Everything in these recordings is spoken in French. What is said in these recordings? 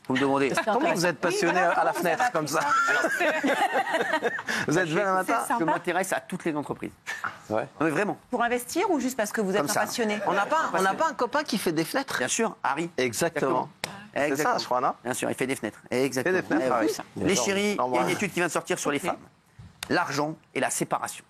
Vous me demandez. Comment vous êtes passionné à la fenêtre comme ça? Vous êtes jeune un matin? Je m'intéresse à toutes les entreprises. Ouais. Non, mais vraiment. Pour investir ou juste parce que vous êtes Comme ça. passionné? On n'a pas un copain qui fait des fenêtres? Bien sûr, Harry. Exactement. C'est ça, je crois, non? Bien sûr, il fait des fenêtres. Exactement. Il fait des fenêtres, Eh oui. ah oui. Les chéris, il y a une L'embrasse. étude qui vient de sortir sur les femmes. L'argent et la séparation.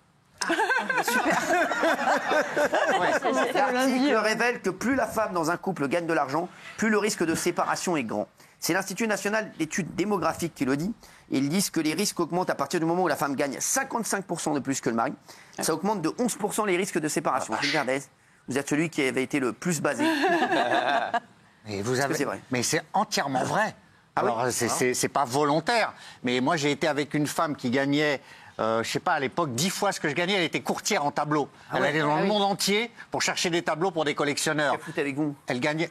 L'article révèle que plus la femme dans un couple gagne de l'argent, plus le risque de séparation est grand. C'est l'Institut national d'études démographiques qui le dit. Ils disent que les risques augmentent à partir du moment où la femme gagne 55% de plus que le mari. Ça augmente de 11% les risques de séparation. Gilles Verdez, vous êtes celui qui avait été le plus basé. Et vous avez... c'est vrai? Mais c'est entièrement vrai. Alors, c'est pas volontaire. Mais moi, j'ai été avec une femme qui gagnait, je sais pas, à l'époque, 10 fois ce que je gagnais. Elle était courtière en tableau. Elle allait dans le monde entier pour chercher des tableaux pour des collectionneurs. Qu'elle foutait avec vous? Elle gagnait.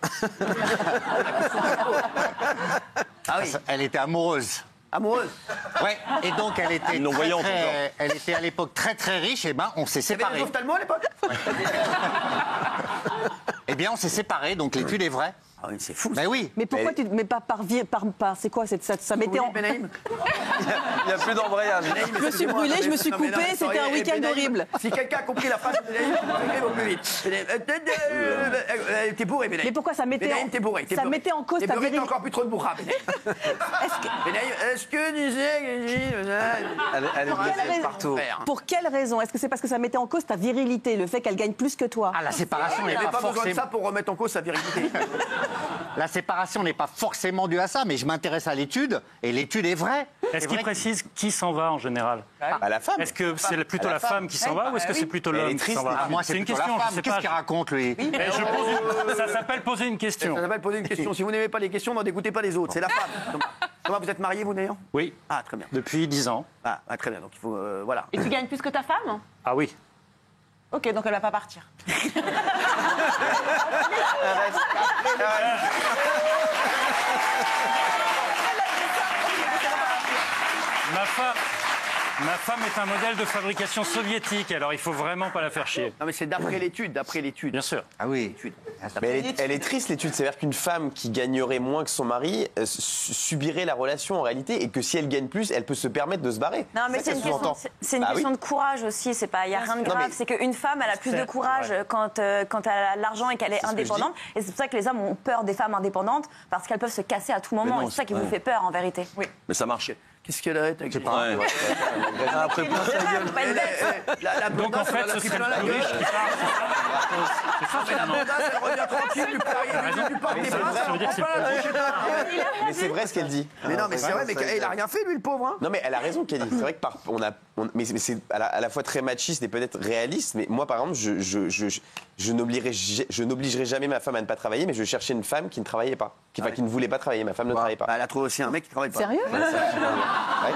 Ah oui, Elle était amoureuse. amoureuse. Ouais. Et donc, elle était, Non-voyante elle était à l'époque très, très riche. Et ben, on s'est Il y avait des séparés. ophtalmos à l'époque? Eh bien, on s'est séparés. Donc, l'étude est vraie. Ah oui, c'est fou. Ben oui. Mais pourquoi tu... Mais pas par c'est quoi ça mettait en... Benaïm. Il n'y a plus d'embrayage. Je me suis brûlée, je me suis coupée, c'était un week-end horrible. Si quelqu'un a compris la phrase de Benaïm, écrivez au plus vite. T'es bourré, Benaïm. Mais pourquoi ça mettait Benaïm, t'es bourré. ça mettait en cause ta T'es vérité. encore plus trop de bourra, Benaïm. Benaïm, est-ce que tu sais que Elle est blessée partout. Pour quelle raison? Est-ce que c'est parce que ça mettait en cause ta virilité, le fait qu'elle gagne plus que toi? Ah, la séparation Il n'est n'y avait pas pas besoin de forcément... ça pour remettre en cause sa virilité. La séparation n'est pas forcément due à ça, mais je m'intéresse à l'étude, et l'étude est vraie. Est-ce C'est qu'il vrai précise qui s'en va en général? À la femme. Est-ce que c'est plutôt la femme qui s'en va ou est-ce que c'est plutôt Elle est l'homme qui triste, s'en va? Ah, moi, c'est une plutôt question, la je femme. sais Qu'est-ce pas. qu'il raconte, lui? Mais ça s'appelle poser une question. Ça s'appelle poser une question. Si vous n'aimez pas les questions, n'en dégoûtez pas les autres. C'est la femme. Comment vous êtes mariés, vous, d'ailleurs? Oui, Ah, très bien. depuis 10 ans. Ah, très bien. Donc, il faut... voilà. Et tu gagnes plus que ta femme? Ah oui. Ok, donc elle va pas partir. Ma femme est un modèle de fabrication soviétique, alors il faut vraiment pas la faire chier. Non, mais c'est d'après l'étude, Bien sûr. Ah oui. Mais elle est triste l'étude, c'est-à-dire qu'une femme qui gagnerait moins que son mari subirait la relation en réalité, et que si elle gagne plus, elle peut se permettre de se barrer. Non, mais c'est ça une, qu'elle question, sous-entend. c'est une Bah question oui. de courage aussi. C'est pas, il y a rien de Non, grave. mais- C'est qu'une femme, elle a plus de courage quand elle a de l'argent et qu'elle est ce que je indépendante. Et c'est pour ça que les hommes ont peur des femmes indépendantes parce qu'elles peuvent se casser à tout moment. non, Et c'est ça qui vous fait peur en vérité. Oui. Mais ça marche. Qu'est-ce qu'elle a avec C'est pas Ouais. Après, plein sa gueule. La Donc en blondasse, fait, elle a ce pris serait plein la le plus gueule. riche qui part. Mais la blondasse, elle revient tranquille du parc des Princes. Ça veut dire que c'est le plus Mais c'est vrai ce qu'elle dit. Mais non, mais c'est vrai, mais il a rien fait, lui, le pauvre. Hein. Non mais elle a raison Kelly. C'est vrai que mais c'est à la fois très machiste et peut-être réaliste. Mais moi par exemple, je n'obligerai jamais ma femme à ne pas travailler, mais je cherchais une femme qui ne travaillait pas, qui ne voulait pas travailler. Ma femme ne travaillait pas. Elle a trouvé aussi un mec qui travaille pas. Sérieux?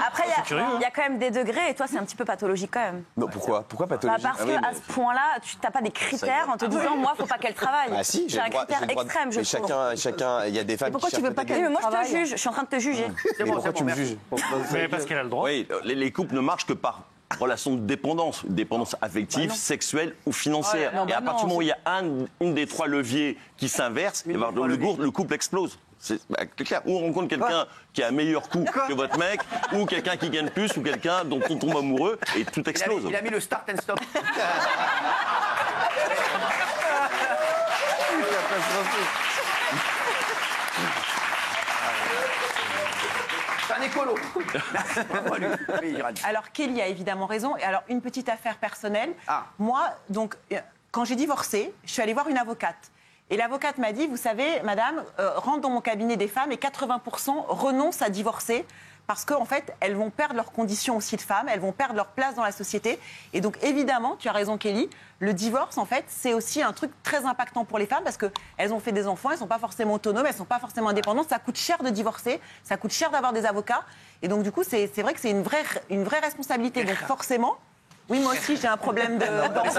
Après, il y a quand même des degrés. Et toi, c'est un petit peu pathologique quand même. Non, pourquoi Bah, pathologique? parce Ah oui, que mais- à ce point-là, tu n'as pas des critères en te disant, moi, faut pas qu'elle travaille. Ah si, c'est un critère extrême, je mais trouve. chacun, il y a des femmes pourquoi qui tu veux cherchent pas peut-être Oui, mais moi, je te Travail. juge. Je suis en train de te juger. Mais pourquoi tu me merci. juges? Mais parce qu'elle a le droit. Oui, les couples ne marchent que par relation de dépendance affective, sexuelle ou financière. Ouais, non, et à bah partir du non, moment où il y a une des trois leviers qui s'inverse, eh ben, le couple explose. C'est clair. Ou on rencontre quelqu'un qui a un meilleur coup que votre mec, ou quelqu'un qui gagne plus, ou quelqu'un dont on tombe amoureux, et tout explose. Il a mis le start and stop. C'est un écolo. Oui, Gérald. Alors Kelly a évidemment raison. Et alors une petite affaire personnelle. Ah. Moi, donc, quand j'ai divorcé, je suis allée voir une avocate. Et l'avocate m'a dit, vous savez, madame, rentre dans mon cabinet des femmes et 80% renoncent à divorcer parce qu'en fait, elles vont perdre leur condition aussi de femmes, elles vont perdre leur place dans la société. Et donc, évidemment, tu as raison, Kelly, le divorce, en fait, c'est aussi un truc très impactant pour les femmes parce qu'elles ont fait des enfants, elles ne sont pas forcément autonomes, elles ne sont pas forcément indépendantes. Ça coûte cher de divorcer, ça coûte cher d'avoir des avocats. Et donc, du coup, c'est vrai que c'est une vraie responsabilité. Donc, forcément... Oui, moi aussi, j'ai un problème d'emballage.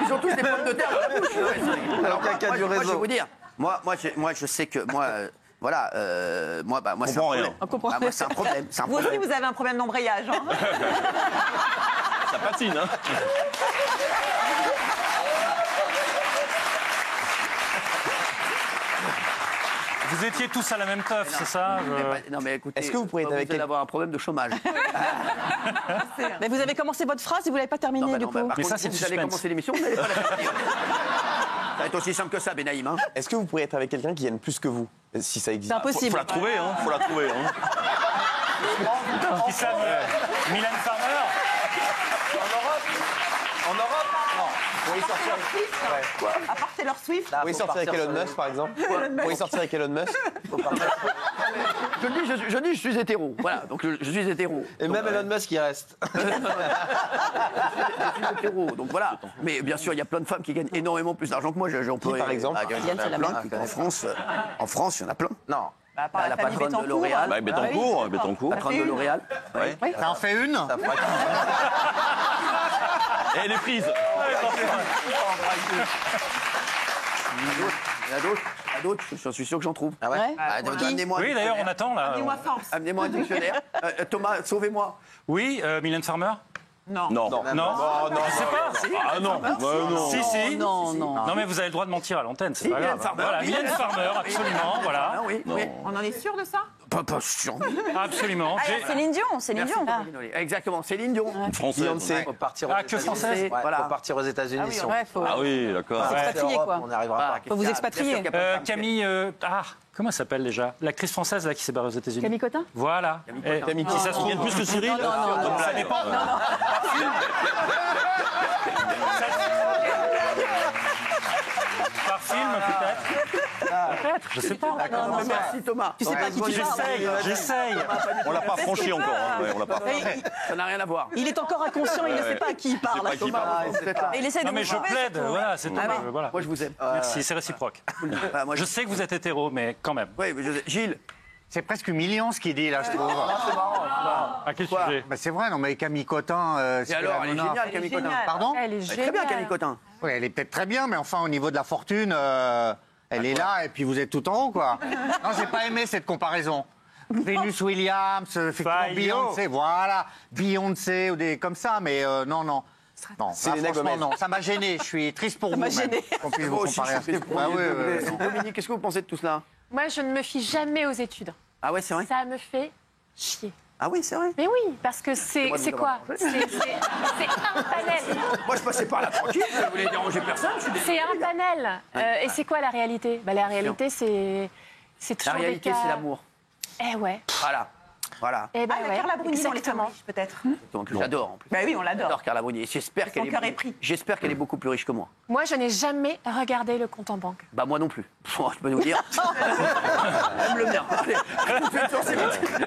Ils ont tous des pommes de terre dans la bouche. Alors, caca du moi, je vais réseau. vous dire, moi, je sais que moi, voilà, moi, c'est un comprend problème. rien. On comprend Ah, moi, c'est un problème. C'est un Vous aussi, problème. vous avez un problème d'embrayage. Hein. Ça patine, hein. Vous étiez tous à la même teuf, c'est ça Non, mais écoutez, Est-ce que vous pourriez être avec allez avoir un problème de chômage. Mais vous avez commencé votre phrase et vous l'avez pas terminée, Non, du bah, coup. par Mais contre, ça, c'est vous du allez suspense. commencer l'émission, vous n'allez pas la finir. Ça va être aussi simple que ça, Benaïm. Hein. Est-ce que vous pourriez être avec quelqu'un qui gagne plus que vous, si ça existe? C'est impossible. Faut la trouver, hein. Faut la trouver, hein. Qui ça Mylène Farmer En Europe? Non. Vous voyez sortir À part Taylor Swift. Vous voyez sortir avec Elon Musk, par exemple? Vous voyez sortir avec Elon Musk? Je dis, je suis hétéro. Voilà, donc je suis hétéro. Et même Elon Musk, il reste. Je suis hétéro, donc voilà. Mais bien sûr, il y a plein de femmes qui gagnent énormément plus d'argent que moi. J'en pourrais- par exemple? Il y en a plein. En France, il y en a plein. Non. Bah, à part La famille patronne de Bettencourt. L'Oréal. Bah, Bettencourt, Bettencourt. Patronne de L'Oréal. Ça en fait une Et elle est prise. Il y en a d'autres, je suis sûr que j'en trouve. Ah ouais? Amenez-moi Oui, un d'ailleurs, on dictionnaire. attend, là. Dis-moi force. Amenez-moi un dictionnaire. Thomas, sauvez-moi. Oui, Mylène Farmer Non. Non. Non. Je sais pas. Ah non. Bah, non. Si, si. Non, non. Non, mais vous avez le droit de mentir à l'antenne, c'est Si, pas Mylène grave. Farmer. Voilà, Mylène Mylène Farmer, absolument, Ah voilà. oui, oui. On en est sûr de ça? Pas sûr. Absolument. J'ai- Céline Dion, Céline Merci, Dion. Pauline. Exactement, Céline Dion. Française. Beyoncé. Faut partir aux Ah, que États-Unis. française. Ouais, Voilà. Faut partir aux États-Unis. si on- Ouais, faut... Ah oui, d'accord. Faut s'expatrier, Europe, quoi. On n'arrivera Voilà. pas. Faut vous Bien expatrier. sûr qu'il y a pas de femme qui- Camille. Comment elle s'appelle déjà? L'actrice française là, qui s'est barrée aux États-Unis. Camille Cotin? Voilà. Et- Camille si ça se trouve Gagne plus que Cyril Ça dépend. Par film, peut-être. Peut-être, je sais pas. Merci Thomas. Tu sais pas qui tu parles. J'essaye. On l'a pas franchi encore. Hein. Ouais, on l'a pas franchi. Ça n'a rien à voir. Il est encore inconscient, il ne sait pas à qui il parle. pas à qui il parle. Et il essaie de Non, mais vous je sauver, plaide. surtout. Voilà, c'est tout. Voilà. Moi, je vous aime. Merci, c'est réciproque. Ah, moi, Je sais que vous êtes hétéro, mais quand même. Oui, mais Gilles. C'est presque humiliant ce qu'il dit là, je trouve. À quel Quoi sujet? Bah, c'est vrai, non mais Camille Cotin. Et alors, elle est géniale, Camille Cotin. Pardon? Elle est Elle est géniale. très bien, Camille Cotin. Oui, elle est peut-être très bien, mais enfin au niveau de la fortune, elle est là et puis vous êtes tout en haut, quoi. Non, j'ai pas aimé cette comparaison. Venus Williams, effectivement, Fayot. Beyoncé, voilà, Beyoncé ou des comme ça, mais non, non. Non, Selena franchement, Gomez. non, ça m'a gêné. Je suis triste pour vous. m'a même, gêné. qu'on puisse vous Moi aussi, comparer à je suis ça. Bah, oui, oui, oui. Dominique, qu'est-ce que vous pensez de tout cela? Moi, je ne me fie jamais aux études. Ah ouais, c'est vrai. Ça me fait chier. Ah oui, c'est vrai. Mais oui, parce que c'est moi de vous quoi? avoir C'est un panel. Moi, je passais par là tranquille, je voulais déranger personne. Je suis désolé. C'est un panel. Et c'est quoi la réalité? Bah, la réalité, c'est La toujours réalité, des cas... c'est l'amour. Eh ouais. Voilà. Voilà. Eh ben Ah, ouais, Carla Bruni dans les exactement. femmes riches, peut-être. Donc, j'adore en plus. Bah oui, on l'adore. J'adore Carla Bruni. Et j'espère qu'elle cœur est pris. J'espère qu'elle est beaucoup plus riche que moi. Moi, je n'ai jamais regardé le compte en banque. Bah moi non plus. Bon, je peux vous dire. Même le mien. Allez, tout de suite sur CNews.